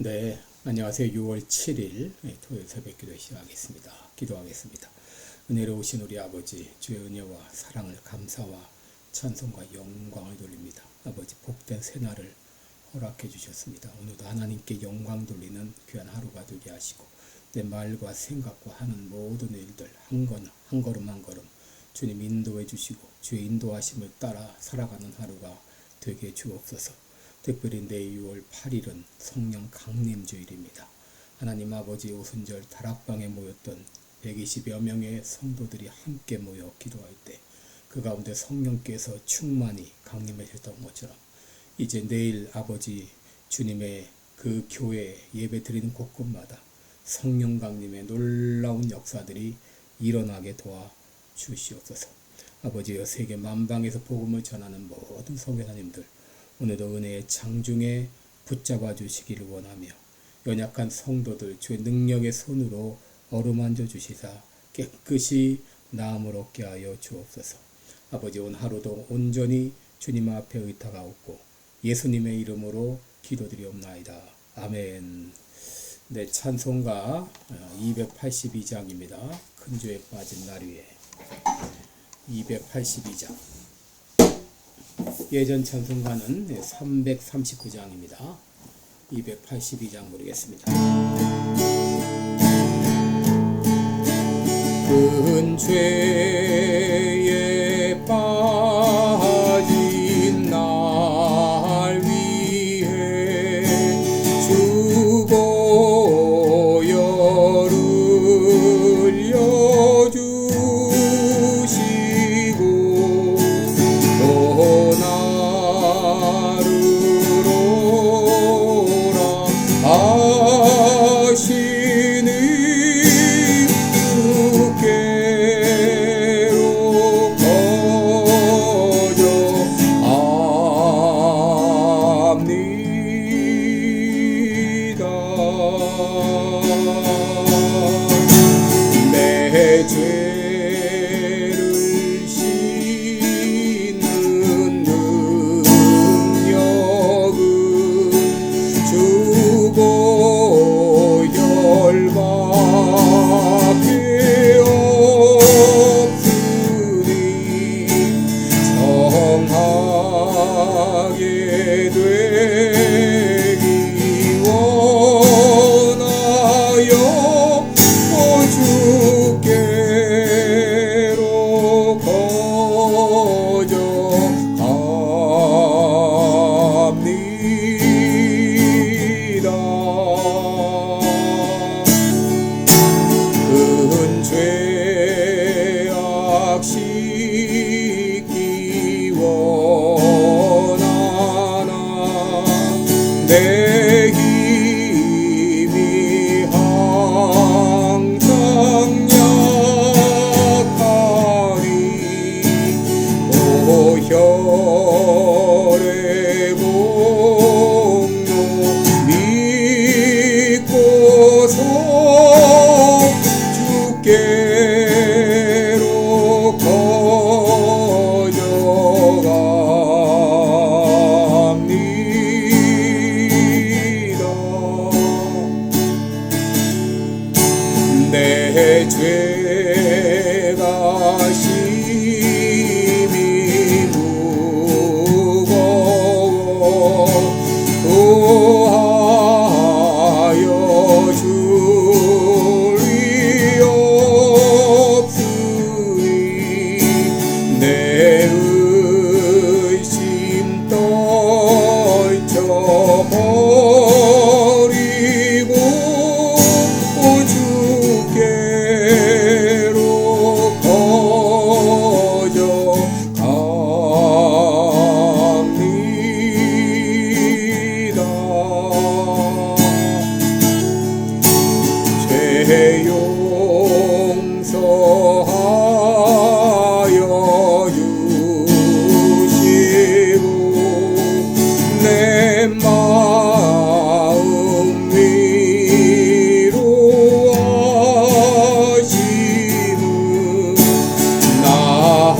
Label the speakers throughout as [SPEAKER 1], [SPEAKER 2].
[SPEAKER 1] 네, 안녕하세요. 6월 7일 토요일 새벽 기도 시작하겠습니다. 기도하겠습니다. 은혜로우신 우리 아버지, 주의 은혜와 사랑을 감사와 찬송과 영광을 돌립니다. 아버지, 복된 새날을 허락해 주셨습니다. 오늘도 하나님께 영광 돌리는 귀한 하루가 되게 하시고 내 말과 생각과 하는 모든 일들 한 걸음 한 걸음 주님 인도해 주시고 주의 인도하심을 따라 살아가는 하루가 되게 주옵소서. 특별히 내일 6월 8일은 성령 강림주일입니다. 하나님 아버지 오순절 다락방에 모였던 120여 명의 성도들이 함께 모여 기도할 때 그 가운데 성령께서 충만히 강림하셨던 것처럼 이제 내일 아버지 주님의 그 교회 예배 드리는 곳곳마다 성령 강림의 놀라운 역사들이 일어나게 도와 주시옵소서. 아버지여 세계 만방에서 복음을 전하는 모든 선교사님들 오늘도 은혜의 장중에 붙잡아 주시기를 원하며 연약한 성도들 주의 능력의 손으로 어루만져 주시사 깨끗이 나음을 얻게 하여 주옵소서. 아버지 오늘 하루도 온전히 주님 앞에 의탁하옵고 예수님의 이름으로 기도드리옵나이다. 아멘. 네, 찬송가 282장입니다. 큰 죄에 빠진 날 위에 282장. 예전 찬송가는 339장입니다. 282장 부르겠습니다. 큰 죄에 빠진 날 위해 주고 열을 흘려주시고 또 나를 하시니 주께로 거저합니다. 내 죄를 씻는 능력은 주고 열밖에 없으니 정하게 되기 원하여 주께로 거저합니다. 큰 죄악 씻기 원하나 내 힘이 항상 약하니 오혈의 공로 믿고서 주께로 거저갑니다. 내 죄가 심히 무거워 구하여 줄이 없으니 내 의심 떨쳐버리고 주께로 거저갑니다. 죄 용서하여 주시고 내 마음 위로하심은 나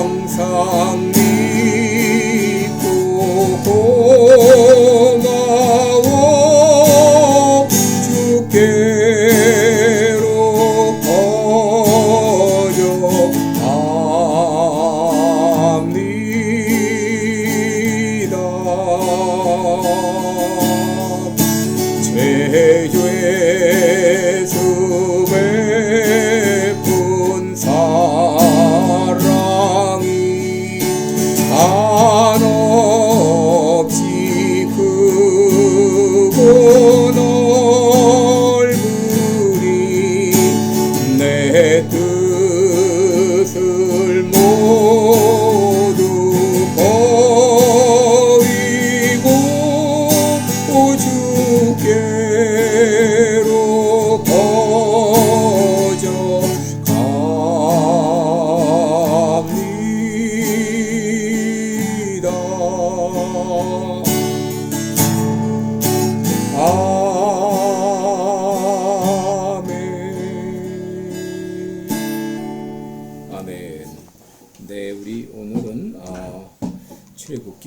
[SPEAKER 1] 항상 믿고 고마워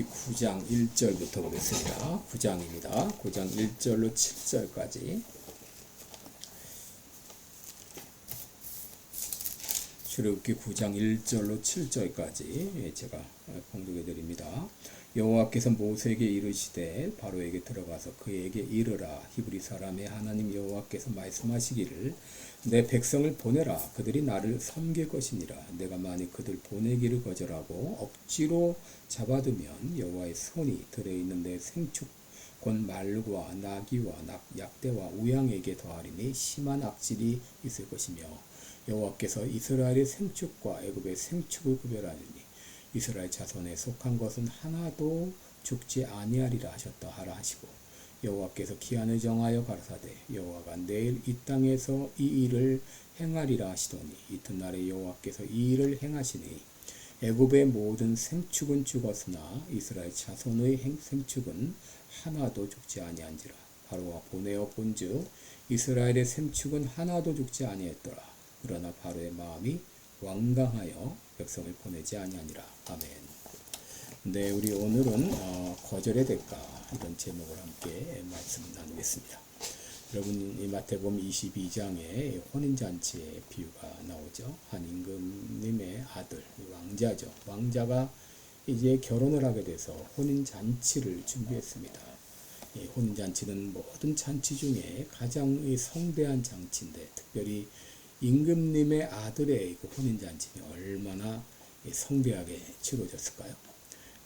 [SPEAKER 1] 출애굽기 9장 1절부터 보겠습니다. 9장입니다. 9장 1절로 7절까지. 출애굽기 9장 1절로 7절까지 제가 봉독해 드립니다. 여호와께서 모세에게 이르시되 바로에게 들어가서 그에게 이르라. 히브리 사람의 하나님 여호와께서 말씀하시기를 내 백성을 보내라. 그들이 나를 섬길 것이니라. 내가 만일 그들 보내기를 거절하고 억지로 잡아두면 여호와의 손이 들어있는 내 생축 곧 말과 나귀와 약대와 우양에게 더하리니 심한 악질이 있을 것이며 여호와께서 이스라엘의 생축과 애굽의 생축을 구별하리니 이스라엘 자손에 속한 것은 하나도 죽지 아니하리라 하셨다 하라 하시고 여호와께서 기한을 정하여 가라사대 여호와가 내일 이 땅에서 이 일을 행하리라 하시더니 이튿날에 여호와께서 이 일을 행하시니 애굽의 모든 생축은 죽었으나 이스라엘 자손의 생축은 하나도 죽지 아니한지라. 바로가 보내어 본즉 이스라엘의 생축은 하나도 죽지 아니했더라. 그러나 바로의 마음이 완강하여 백성을 보내지 아니하니라. 아멘. 네, 우리 오늘은 거절의 대가 이런 제목을 함께 말씀 나누겠습니다. 여러분 이 마태복음 22장에 혼인잔치의 비유가 나오죠. 한 임금님의 아들 왕자죠. 왕자가 이제 결혼을 하게 돼서 혼인잔치를 준비했습니다. 이 혼인잔치는 모든 잔치 중에 가장 성대한 잔치인데 특별히 임금님의 아들의 그 혼인잔치는 얼마나 성대하게 치러졌을까요?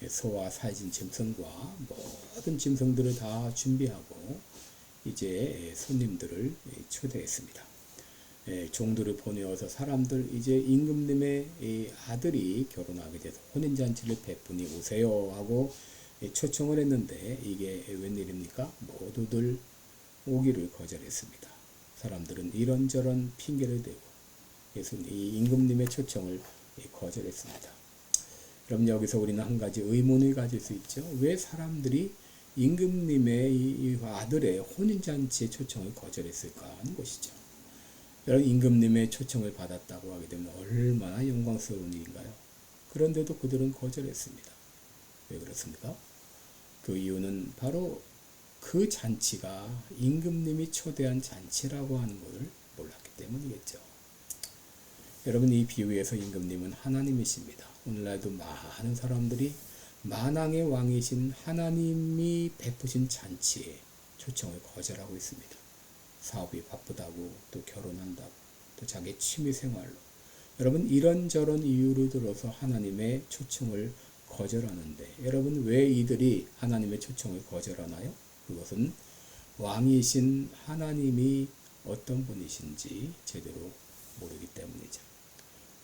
[SPEAKER 1] 소와 살진 짐승과 모든 짐승들을 다 준비하고 이제 손님들을 초대했습니다. 종들을 보내어서 사람들 이제 임금님의 아들이 결혼하게 돼서 혼인잔치를 베푸니 오세요 하고 초청을 했는데 이게 웬일입니까? 모두들 오기를 거절했습니다. 사람들은 이런저런 핑계를 대고 이 임금님의 초청을 거절했습니다. 그럼 여기서 우리는 한 가지 의문을 가질 수 있죠. 왜 사람들이 임금님의 이 아들의 혼인잔치의 초청을 거절했을까 하는 것이죠. 여러분 임금님의 초청을 받았다고 하게 되면 얼마나 영광스러운 일인가요? 그런데도 그들은 거절했습니다. 왜 그렇습니까? 그 이유는 바로 그 잔치가 임금님이 초대한 잔치라고 하는 것을 몰랐기 때문이겠죠. 여러분 이 비유에서 임금님은 하나님이십니다. 오늘날도 많은 사람들이 만왕의 왕이신 하나님이 베푸신 잔치에 초청을 거절하고 있습니다. 사업이 바쁘다고 또 결혼한다고 또 자기 취미생활로 여러분 이런저런 이유를 들어서 하나님의 초청을 거절하는데 여러분 왜 이들이 하나님의 초청을 거절하나요? 그것은 왕이신 하나님이 어떤 분이신지 제대로 모르기 때문이죠.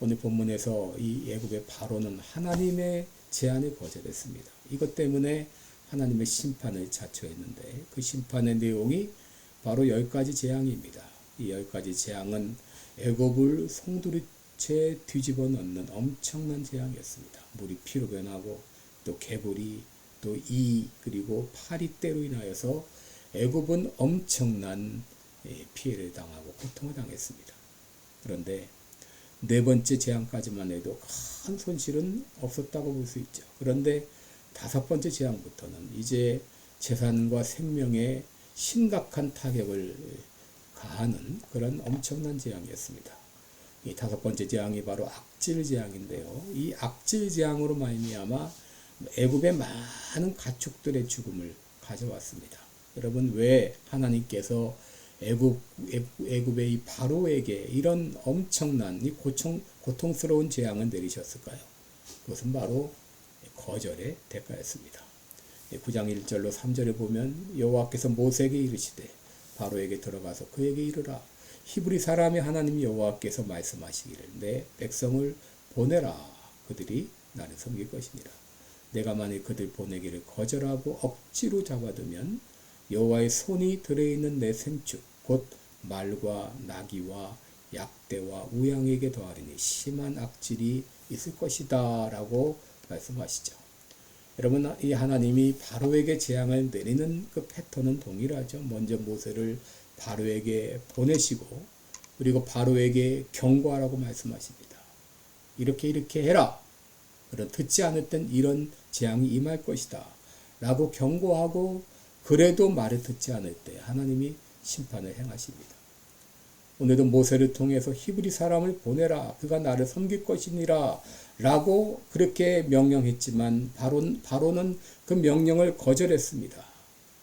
[SPEAKER 1] 오늘 본문에서 이 애굽의 바로는 하나님의 제안을 거절했습니다. 이것 때문에 하나님의 심판을 자초했는데 그 심판의 내용이 바로 10가지 재앙입니다. 이 10가지 재앙은 애굽을 송두리째 뒤집어 놓는 엄청난 재앙이었습니다. 물이 피로 변하고 또 개불이 또 이 그리고 파리떼로 인하여서 애굽은 엄청난 피해를 당하고 고통을 당했습니다. 그런데 네 번째 재앙까지만 해도 큰 손실은 없었다고 볼 수 있죠. 그런데 다섯 번째 재앙부터는 이제 재산과 생명에 심각한 타격을 가하는 그런 엄청난 재앙이었습니다. 이 다섯 번째 재앙이 바로 악질 재앙인데요. 이 악질 재앙으로 말미암아 애굽의 많은 가축들의 죽음을 가져왔습니다. 여러분 왜 하나님께서 애굽의 이 바로에게 이런 엄청난 이 고통스러운 재앙을 내리셨을까요? 그것은 바로 거절의 대가였습니다. 9장 1절로 3절에 보면 여호와께서 모세에게 이르시되 바로에게 들어가서 그에게 이르라. 히브리 사람의 하나님 여호와께서 말씀하시기를 내 백성을 보내라. 그들이 나를 섬길 것이니라. 내가 만일 그들 보내기를 거절하고 억지로 잡아두면 여호와의 손이 들어있는 내 생축 곧 말과 나귀와 약대와 우양에게 더하리니 심한 악질이 있을 것이다 라고 말씀하시죠. 여러분 이 하나님이 바로에게 재앙을 내리는 그 패턴은 동일하죠. 먼저 모세를 바로에게 보내시고 그리고 바로에게 경고하라고 말씀하십니다. 이렇게 해라. 그런 듣지 않았던 이런 재앙이 임할 것이다 라고 경고하고 그래도 말을 듣지 않을 때 하나님이 심판을 행하십니다. 오늘도 모세를 통해서 히브리 사람을 보내라. 그가 나를 섬길 것이니라. 라고 그렇게 명령했지만 바로는 그 명령을 거절했습니다.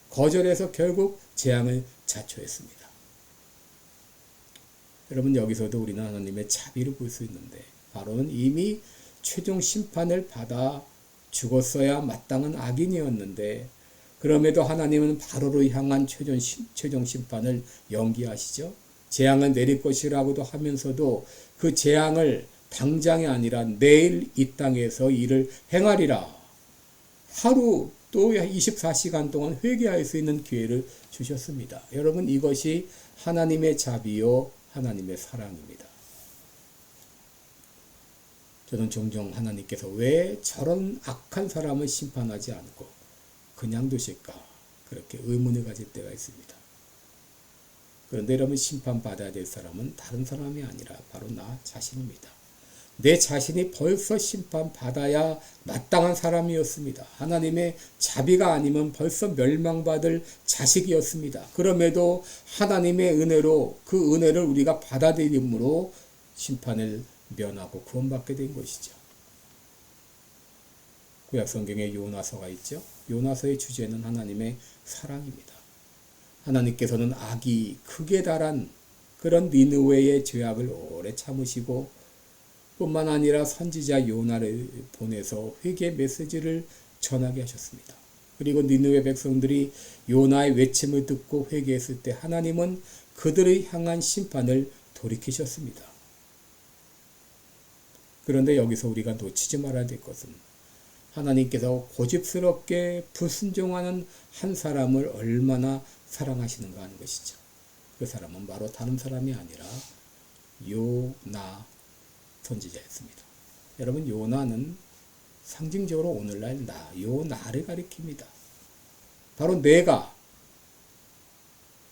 [SPEAKER 1] 거절해서 결국 재앙을 자초했습니다. 여러분 여기서도 우리는 하나님의 자비를 볼 수 있는데 바로는 이미 최종 심판을 받아 죽었어야 마땅한 악인이었는데 그럼에도 하나님은 바로를 향한 최종 심판을 연기하시죠. 재앙을 내릴 것이라고도 하면서도 그 재앙을 당장이 아니라 내일 이 땅에서 일을 행하리라. 하루 또 24시간 동안 회개할 수 있는 기회를 주셨습니다. 여러분 이것이 하나님의 자비요 하나님의 사랑입니다. 저는 종종 하나님께서 왜 저런 악한 사람을 심판하지 않고 그냥 두실까 그렇게 의문을 가질 때가 있습니다. 그런데 여러분 심판받아야 될 사람은 다른 사람이 아니라 바로 나 자신입니다. 내 자신이 벌써 심판받아야 마땅한 사람이었습니다. 하나님의 자비가 아니면 벌써 멸망받을 자식이었습니다. 그럼에도 하나님의 은혜로 그 은혜를 우리가 받아들임으로 심판을 면하고 구원받게 된 것이죠. 구약성경에 요나서가 있죠. 요나서의 주제는 하나님의 사랑입니다. 하나님께서는 악이 극에 달한 그런 니느웨의 죄악을 오래 참으시고 뿐만 아니라 선지자 요나를 보내서 회개 메시지를 전하게 하셨습니다. 그리고 니느웨 백성들이 요나의 외침을 듣고 회개했을 때 하나님은 그들을 향한 심판을 돌이키셨습니다. 그런데 여기서 우리가 놓치지 말아야 될 것은 하나님께서 고집스럽게 불순종하는 한 사람을 얼마나 사랑하시는가 하는 것이죠. 그 사람은 바로 다른 사람이 아니라 요나 선지자였습니다. 여러분 요나는 상징적으로 오늘날 요나를 가리킵니다. 바로 내가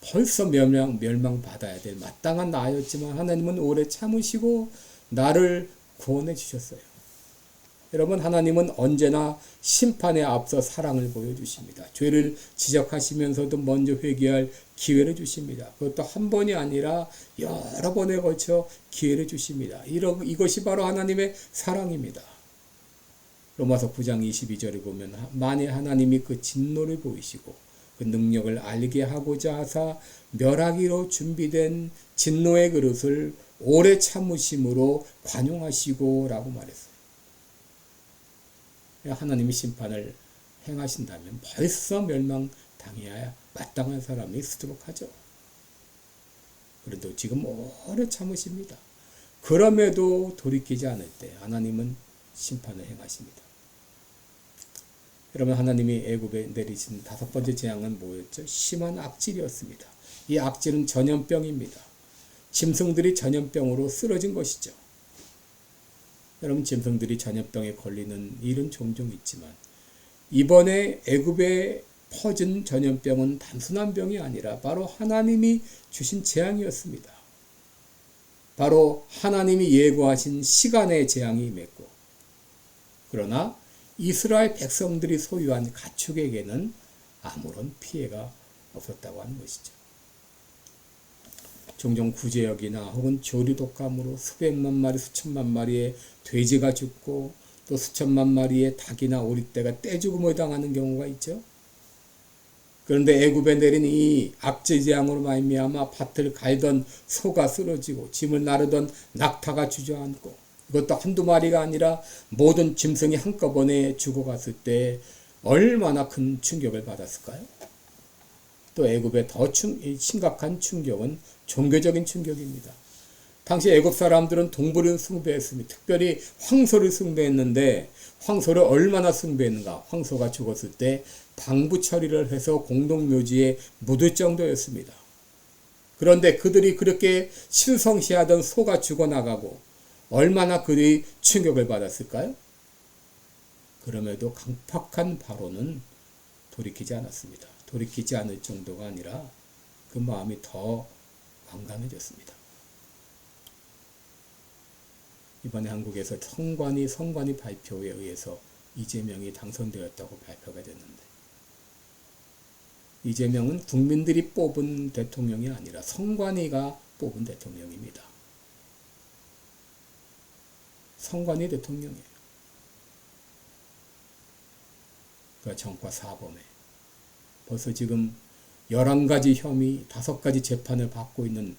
[SPEAKER 1] 벌써 멸망받아야 될 마땅한 나였지만 하나님은 오래 참으시고 나를 구원해 주셨어요. 여러분 하나님은 언제나 심판에 앞서 사랑을 보여주십니다. 죄를 지적하시면서도 먼저 회개할 기회를 주십니다. 그것도 한 번이 아니라 여러 번에 걸쳐 기회를 주십니다. 이것이 바로 하나님의 사랑입니다. 로마서 9장 22절에 보면 만일 하나님이 그 진노를 보이시고 그 능력을 알게 하고자 하사 멸하기로 준비된 진노의 그릇을 오래 참으심으로 관용하시고 라고 말했어요. 하나님이 심판을 행하신다면 벌써 멸망당해야 마땅한 사람이 쓰도록 하죠. 그래도 지금 오래 참으십니다. 그럼에도 돌이키지 않을 때 하나님은 심판을 행하십니다. 여러분 하나님이 애굽에 내리신 5번째 재앙은 뭐였죠? 심한 악질이었습니다. 이 악질은 전염병입니다. 짐승들이 전염병으로 쓰러진 것이죠. 여러분 짐승들이 전염병에 걸리는 일은 종종 있지만 이번에 애굽에 퍼진 전염병은 단순한 병이 아니라 바로 하나님이 주신 재앙이었습니다. 바로 하나님이 예고하신 시간의 재앙이 임했고 그러나 이스라엘 백성들이 소유한 가축에게는 아무런 피해가 없었다고 하는 것이죠. 종종 구제역이나 혹은 조류독감으로 수백만 마리, 수천만 마리의 돼지가 죽고 또 수천만 마리의 닭이나 오리떼가 떼죽음을 당하는 경우가 있죠. 그런데 애굽에 내린 이 악재재앙으로 말미암아 밭을 갈던 소가 쓰러지고 짐을 나르던 낙타가 주저앉고 이것도 한두 마리가 아니라 모든 짐승이 한꺼번에 죽어갔을 때 얼마나 큰 충격을 받았을까요? 또 애굽의 더 심각한 충격은 종교적인 충격입니다. 당시 애굽 사람들은 동물을 숭배했습니다. 특별히 황소를 숭배했는데 황소를 얼마나 숭배했는가? 황소가 죽었을 때 방부 처리를 해서 공동묘지에 묻을 정도였습니다. 그런데 그들이 그렇게 신성시하던 소가 죽어나가고 얼마나 그들이 충격을 받았을까요? 그럼에도 강팍한 바로는 돌이키지 않았습니다. 돌이키지 않을 정도가 아니라 그 마음이 더 완강해졌습니다. 이번에 한국에서 성관이 발표에 의해서 이재명이 당선되었다고 발표가 됐는데, 이재명은 국민들이 뽑은 대통령이 아니라 선관위가 뽑은 대통령입니다. 선관위 대통령이에요. 그 정과 사범에 벌써 지금 11가지 혐의, 5가지 재판을 받고 있는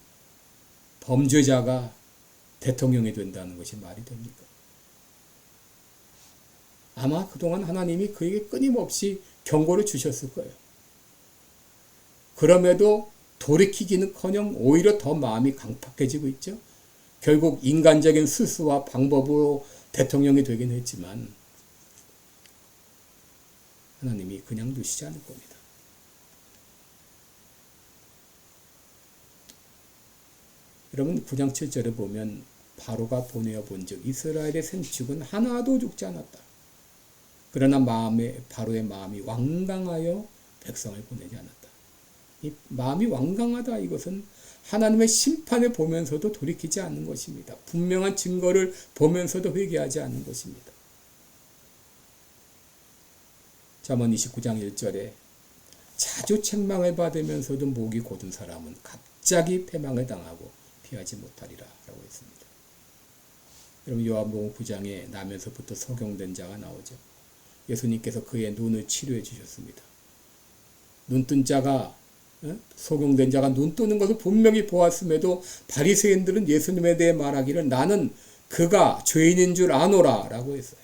[SPEAKER 1] 범죄자가 대통령이 된다는 것이 말이 됩니까? 아마 그동안 하나님이 그에게 끊임없이 경고를 주셨을 거예요. 그럼에도 돌이키기는커녕 오히려 더 마음이 강팍해지고 있죠. 결국 인간적인 수수와 방법으로 대통령이 되긴 했지만 하나님이 그냥 두시지 않을 겁니다. 여러분 9장 7절에 보면 바로가 보내어 본즉 이스라엘의 생축은 하나도 죽지 않았다. 그러나 바로의 마음이 완강하여 백성을 보내지 않았다. 이 마음이 완강하다, 이것은 하나님의 심판을 보면서도 돌이키지 않는 것입니다. 분명한 증거를 보면서도 회개하지 않는 것입니다. 잠언 29장 1절에 자주 책망을 받으면서도 목이 곧은 사람은 갑자기 패망을 당하고 피하지 못하리라 라고 했습니다. 여러분 요한복음 9장에 나면서부터 소경된 자가 나오죠. 예수님께서 그의 눈을 치료해 주셨습니다. 눈뜬 자가, 소경된 자가 눈 뜨는 것을 분명히 보았음에도 바리새인들은 예수님에 대해 말하기를 나는 그가 죄인인 줄 아노라 라고 했어요.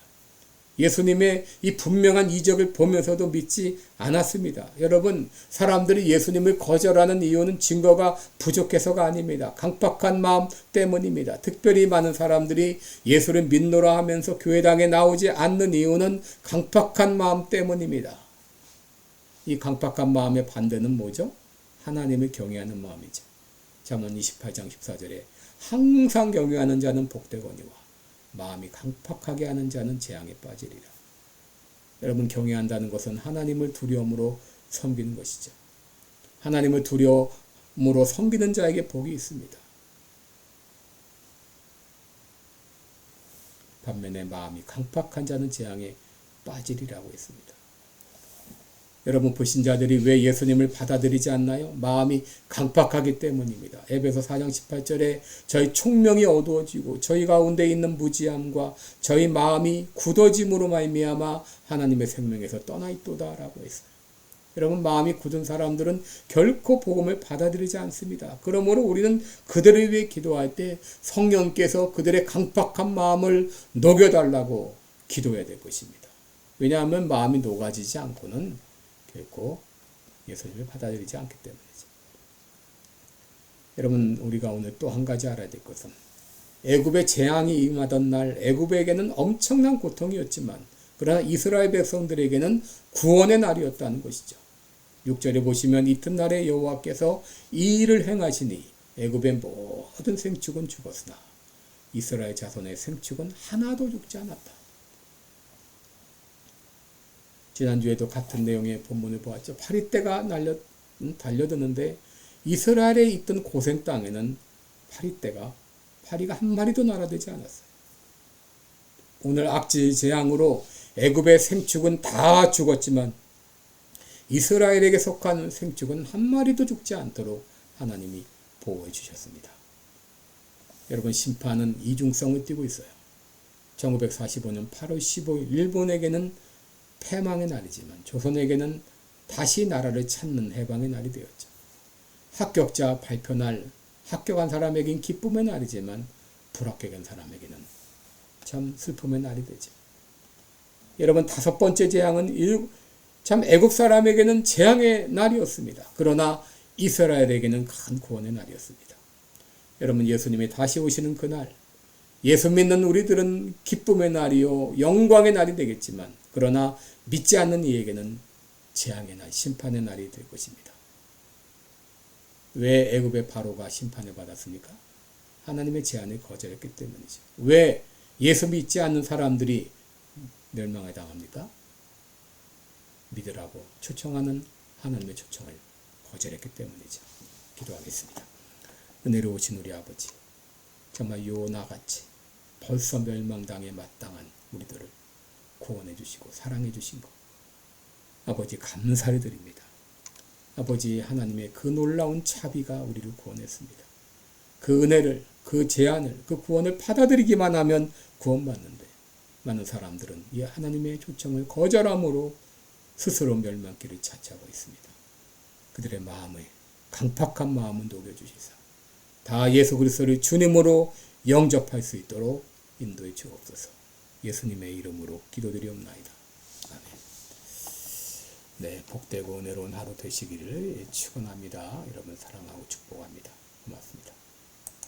[SPEAKER 1] 예수님의 이 분명한 이적을 보면서도 믿지 않았습니다. 여러분, 사람들이 예수님을 거절하는 이유는 증거가 부족해서가 아닙니다. 강팍한 마음 때문입니다. 특별히 많은 사람들이 예수를 믿노라 하면서 교회당에 나오지 않는 이유는 강팍한 마음 때문입니다. 이 강팍한 마음의 반대는 뭐죠? 하나님을 경외하는 마음이죠. 잠언 28장 14절에 항상 경외하는 자는 복되거니와 마음이 강팍하게 하는 자는 재앙에 빠지리라. 여러분, 경외한다는 것은 하나님을 두려움으로 섬기는 것이죠. 하나님을 두려움으로 섬기는 자에게 복이 있습니다. 반면에 마음이 강팍한 자는 재앙에 빠지리라고 했습니다. 여러분, 불신자들이 왜 예수님을 받아들이지 않나요? 마음이 강팍하기 때문입니다. 에베소 4장 18절에 저희 총명이 어두워지고 저희 가운데 있는 무지함과 저희 마음이 굳어짐으로 말미암아 하나님의 생명에서 떠나 있도다라고 했어요. 여러분, 마음이 굳은 사람들은 결코 복음을 받아들이지 않습니다. 그러므로 우리는 그들을 위해 기도할 때 성령께서 그들의 강팍한 마음을 녹여달라고 기도해야 될 것입니다. 왜냐하면 마음이 녹아지지 않고는 결코 예수님을 받아들이지 않기 때문이죠. 여러분, 우리가 오늘 또 한 가지 알아야 될 것은 애굽의 재앙이 임하던 날 애굽에게는 엄청난 고통이었지만 그러나 이스라엘 백성들에게는 구원의 날이었다는 것이죠. 6절에 보시면 이튿날에 여호와께서 이 일을 행하시니 애굽의 모든 생축은 죽었으나 이스라엘 자손의 생축은 하나도 죽지 않았다. 지난주에도 같은 내용의 본문을 보았죠. 파리떼가 달려드는데 이스라엘에 있던 고생 땅에는 파리가 한 마리도 날아들지 않았어요. 오늘 악질 재앙으로 애굽의 생축은 다 죽었지만 이스라엘에게 속한 생축은 한 마리도 죽지 않도록 하나님이 보호해 주셨습니다. 여러분, 심판은 이중성을 띠고 있어요. 1945년 8월 15일 일본에게는 패망의 날이지만 조선에게는 다시 나라를 찾는 해방의 날이 되었죠. 합격자 발표날, 합격한 사람에겐 기쁨의 날이지만 불합격한 사람에게는 참 슬픔의 날이 되죠. 여러분, 5번째 재앙은 참 애국 사람에게는 재앙의 날이었습니다. 그러나 이스라엘에게는 큰 구원의 날이었습니다. 여러분, 예수님이 다시 오시는 그날, 예수 믿는 우리들은 기쁨의 날이요 영광의 날이 되겠지만 그러나 믿지 않는 이에게는 재앙의 날, 심판의 날이 될 것입니다. 왜 애굽의 바로가 심판을 받았습니까? 하나님의 제안을 거절했기 때문이죠. 왜 예수 믿지 않는 사람들이 멸망을 당합니까? 믿으라고 초청하는 하나님의 초청을 거절했기 때문이죠. 기도하겠습니다. 은혜로우신 우리 아버지, 정말 요나같이 벌써 멸망당에 마땅한 우리들을 구원해 주시고 사랑해 주신 것 아버지 감사를 드립니다. 아버지 하나님의 그 놀라운 자비가 우리를 구원했습니다. 그 은혜를, 그 제안을, 그 구원을 받아들이기만 하면 구원받는데 많은 사람들은 이 하나님의 초청을 거절함으로 스스로 멸망길을 차지하고 있습니다. 그들의 마음에 강팍한 마음은 녹여주시사 다 예수 그리스도를 주님으로 영접할 수 있도록 인도해 주옵소서. 예수님의 이름으로 기도드리옵나이다. 아멘. 네, 복되고 은혜로운 하루 되시기를 축원합니다. 여러분 사랑하고 축복합니다. 고맙습니다.